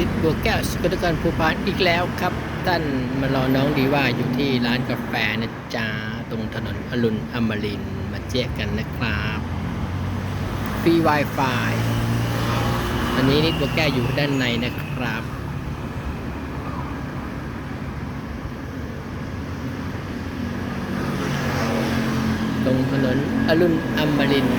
ฤทธิ์บัวแก้วสกลนครภูพานอีกแล้วครับท่านมารอน้องดีว่าอยู่ที่ร้านกาแฟนะจ๊ะตรงถนนอรุณอมรินทร์มาเจอกันนะครับฟรี Wi-Fi ตอนนี้ฤทธิ์บัวแก้วอยู่ด้านในนะครับตรงถนนอรุณอมรินทร์